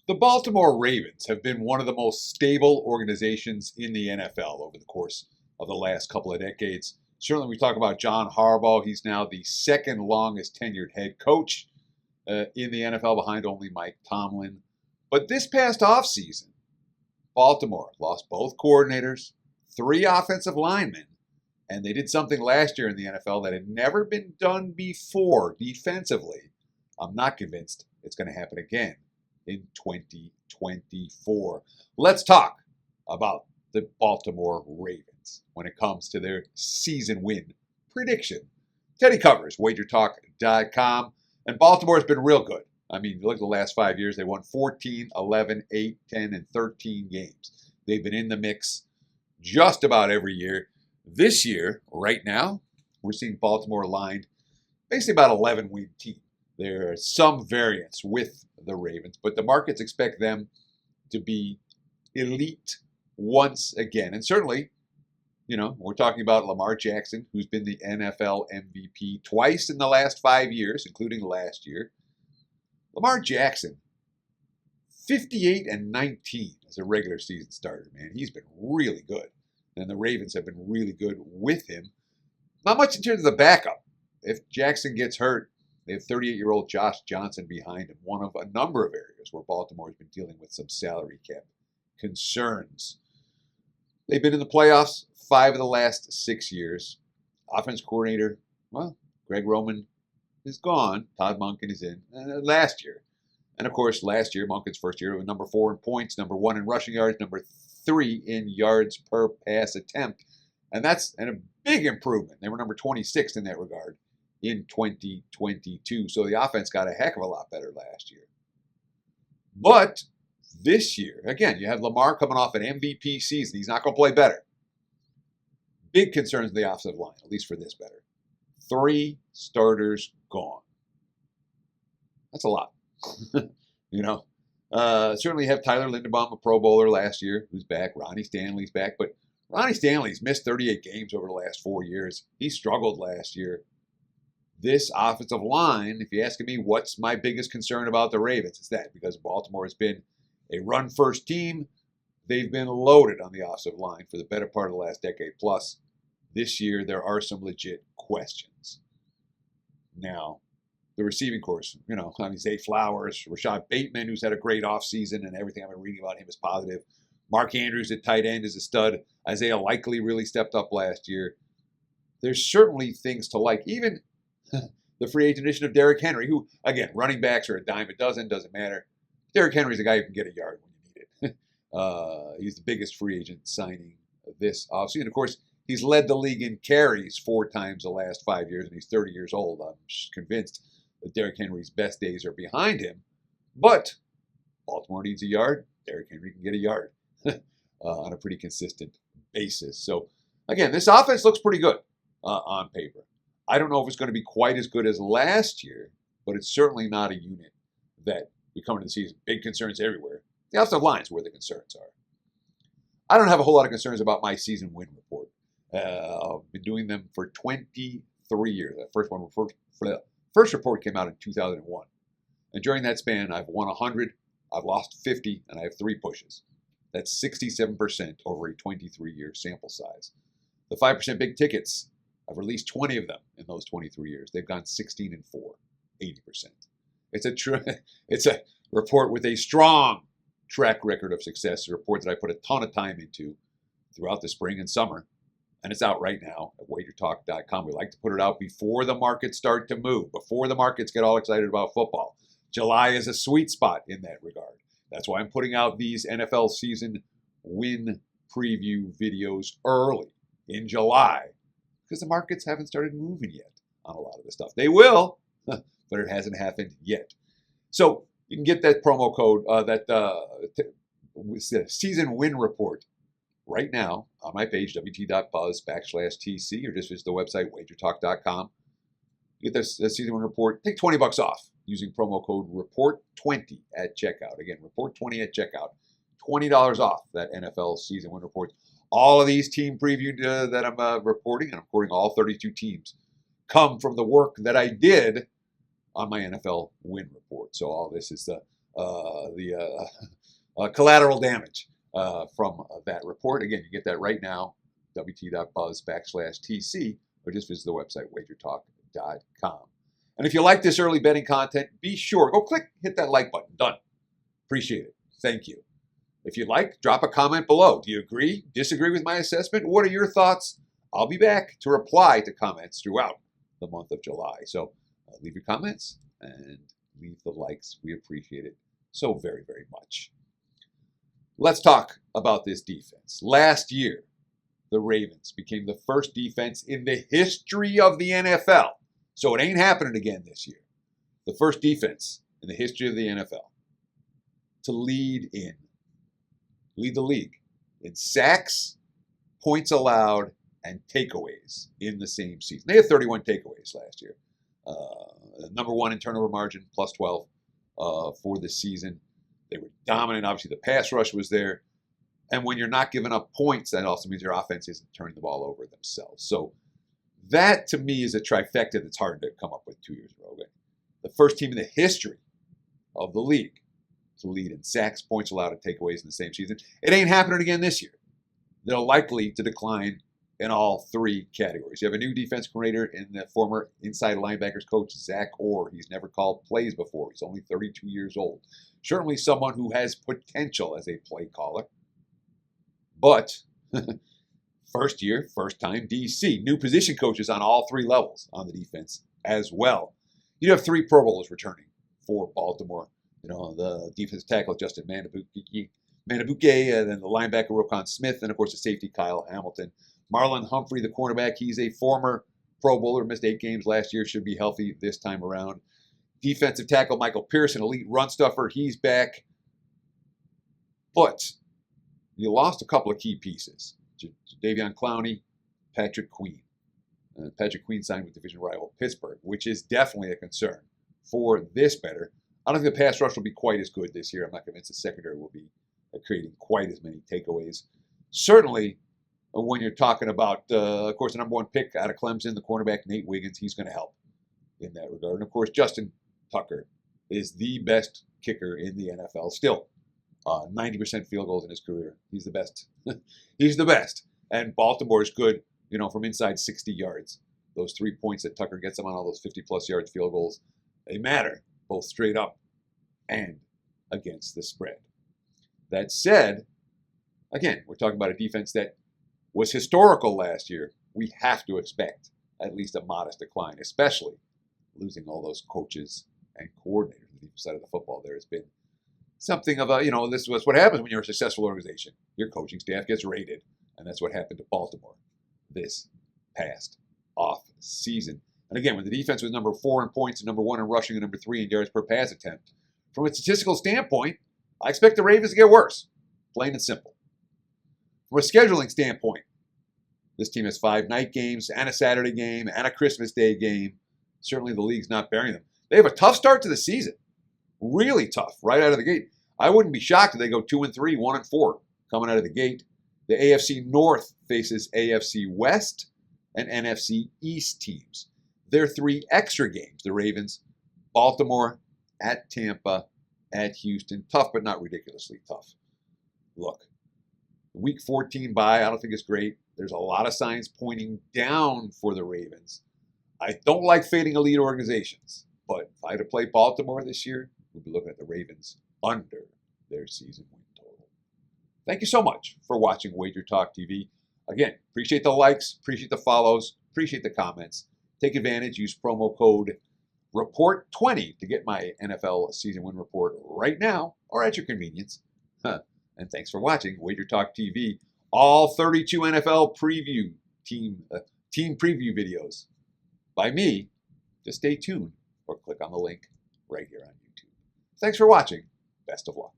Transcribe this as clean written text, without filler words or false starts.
The Baltimore Ravens have been one of the most stable organizations in the NFL over the course of the last couple of decades. Certainly, we talk about John Harbaugh. He's now the second longest tenured head coach in the NFL, behind only Mike Tomlin. But this past offseason, Baltimore lost both coordinators, 3 offensive linemen, and they did something last year in the NFL that had never been done before defensively. I'm not convinced it's going to happen again in 2024. Let's talk about the Baltimore Ravens when it comes to their season win prediction. Teddy covers wagertalk.com, and Baltimore's been real good. I mean, look at the last 5 years. They won 14, 11, 8, 10, and 13 games. They've been in the mix just about every year. This year, right now, we're seeing Baltimore aligned basically about 11-win team. There's some variance with the Ravens, but the markets expect them to be elite once again. And certainly, we're talking about Lamar Jackson, who's been the NFL MVP twice in the last 5 years, including last year. Lamar Jackson, 58-19 as a regular season starter, man. He's been really good. And the Ravens have been really good with him. Not much in terms of the backup. If Jackson gets hurt, they have 38-year-old Josh Johnson behind him, one of a number of areas where Baltimore has been dealing with some salary cap concerns. They've been in the playoffs 5 of the last 6 years. Offense coordinator, Greg Roman is gone. Todd Monken is in last year. And of course, last year, Monken's first year, was number 4 in points, number 1 in rushing yards, number 3 in yards per pass attempt. And that's a big improvement. They were number 26 in that regard in 2022. So the offense got a heck of a lot better last year. But this year, again, you have Lamar coming off an MVP season. He's not going to play better. Big concerns in the offensive line, at least for this better. 3 starters gone. That's a lot. Certainly have Tyler Linderbaum, a Pro Bowler last year, who's back. Ronnie Stanley's back. But Ronnie Stanley's missed 38 games over the last 4 years. He struggled last year. This offensive line, if you're asking me what's my biggest concern about the Ravens, it's that because Baltimore has been a run-first team. They've been loaded on the offensive line for the better part of the last decade. Plus, this year there are some legit questions. Now, the receiving course, Zay Flowers, Rashad Bateman, who's had a great offseason, and everything I've been reading about him is positive. Mark Andrews at tight end is a stud. Isaiah Likely really stepped up last year. There's certainly things to like. Even the free agent addition of Derrick Henry, who, again, running backs are a dime a dozen, doesn't matter. Derrick Henry's a guy who can get a yard when you need it. He's the biggest free agent signing this offseason. Of course, he's led the league in carries 4 times the last 5 years, and he's 30 years old. I'm convinced that Derrick Henry's best days are behind him. But Baltimore needs a yard. Derrick Henry can get a yard on a pretty consistent basis. So, again, this offense looks pretty good on paper. I don't know if it's going to be quite as good as last year, but it's certainly not a unit that we come into the season. Big concerns everywhere. The offensive line is where the concerns are. I don't have a whole lot of concerns about my season win report. I've been doing them for 23 years. That first report came out in 2001. And during that span, I've won 100, I've lost 50, and I have 3 pushes. That's 67% over a 23-year sample size. The 5% big tickets, I've released 20 of them in those 23 years. They've gone 16-4, 80%. It's a report with a strong track record of success, a report that I put a ton of time into throughout the spring and summer. And it's out right now at wagertalk.com. We like to put it out before the markets start to move, before the markets get all excited about football. July is a sweet spot in that regard. That's why I'm putting out these NFL season win preview videos early in July, because the markets haven't started moving yet on a lot of this stuff. They will, but it hasn't happened yet. So you can get that promo code, season win report right now on my page, wt.buzz/TC, or just visit the website, wagertalk.com. Get this season win report. Take $20 off using promo code REPORT20 at checkout. Again, REPORT20 at checkout. $20 off that NFL season win report. All of these team previews that I'm reporting, and I'm reporting all 32 teams, come from the work that I did on my NFL win report. So all this is collateral damage from that report. Again, you get that right now, wt.buzz/TC, or just visit the website, wagertalk.com. And if you like this early betting content, be sure, go hit that like button. Done. Appreciate it. Thank you. If you like, drop a comment below. Do you agree, disagree with my assessment? What are your thoughts? I'll be back to reply to comments throughout the month of July. So leave your comments and leave the likes. We appreciate it so very, very much. Let's talk about this defense. Last year, the Ravens became the first defense in the history of the NFL. So it ain't happening again this year. The first defense in the history of the NFL to lead the league in sacks, points allowed, and takeaways in the same season. They had 31 takeaways last year. Number one in turnover margin, plus 12 for the season. They were dominant. Obviously, the pass rush was there. And when you're not giving up points, that also means your offense isn't turning the ball over themselves. So that, to me, is a trifecta that's hard to come up with 2 years in a row. The first team in the history of the league to lead in sacks, points allowed, and takeaways in the same season. It ain't happening again this year. They're likely to decline in all three categories. You have a new defense coordinator in the former inside linebackers coach, Zach Orr. He's never called plays before. He's only 32 years old. Certainly someone who has potential as a play caller. But first year, first time DC. New position coaches on all three levels on the defense as well. You have 3 Pro Bowlers returning for Baltimore. You know, the defensive tackle, Justin Manabuke, and then the linebacker, Roquan Smith, and of course the safety, Kyle Hamilton. Marlon Humphrey, the cornerback, he's a former Pro Bowler, missed 8 games last year, should be healthy this time around. Defensive tackle, Michael Pearson, elite run stuffer, he's back. But you lost a couple of key pieces. Jadeveon Clowney, Patrick Queen. Patrick Queen signed with division rival Pittsburgh, which is definitely a concern for this better. I don't think the pass rush will be quite as good this year. I'm not convinced the secondary will be creating quite as many takeaways. Certainly, when you're talking about, of course, the number 1 pick out of Clemson, the cornerback, Nate Wiggins, he's going to help in that regard. And, of course, Justin Tucker is the best kicker in the NFL still. 90% field goals in his career. He's the best. He's the best. And Baltimore is good, from inside 60 yards. Those 3 points that Tucker gets them on all those 50-plus yards field goals, they matter, both straight up and against the spread. That said, again, we're talking about a defense that was historical last year. We have to expect at least a modest decline, especially losing all those coaches and coordinators on the defensive side of the football. There has been something of a, this was what happens when you're a successful organization. Your coaching staff gets raided, and that's what happened to Baltimore this past off season. And again, when the defense was number 4 in points and number 1 in rushing and number 3 in yards per pass attempt, from a statistical standpoint, I expect the Ravens to get worse, plain and simple. From a scheduling standpoint, this team has 5 night games and a Saturday game and a Christmas Day game. Certainly the league's not bearing them. They have a tough start to the season. Really tough right out of the gate. I wouldn't be shocked if they go 2-3, 1-4 coming out of the gate. The AFC North faces AFC West and NFC East teams. Their 3 extra games, the Ravens, Baltimore, at Tampa, at Houston. Tough, but not ridiculously tough. Look, Week 14 bye, I don't think it's great. There's a lot of signs pointing down for the Ravens. I don't like fading elite organizations, but if I had to play Baltimore this year, we'd be looking at the Ravens under their season win total. Thank you so much for watching Wager Talk TV. Again, appreciate the likes, appreciate the follows, appreciate the comments. Take advantage, use promo code REPORT20 to get my NFL season win report right now or at your convenience. And thanks for watching Wager Talk TV. All 32 NFL preview team preview videos by me. Just stay tuned or click on the link right here on YouTube. Thanks for watching. Best of luck.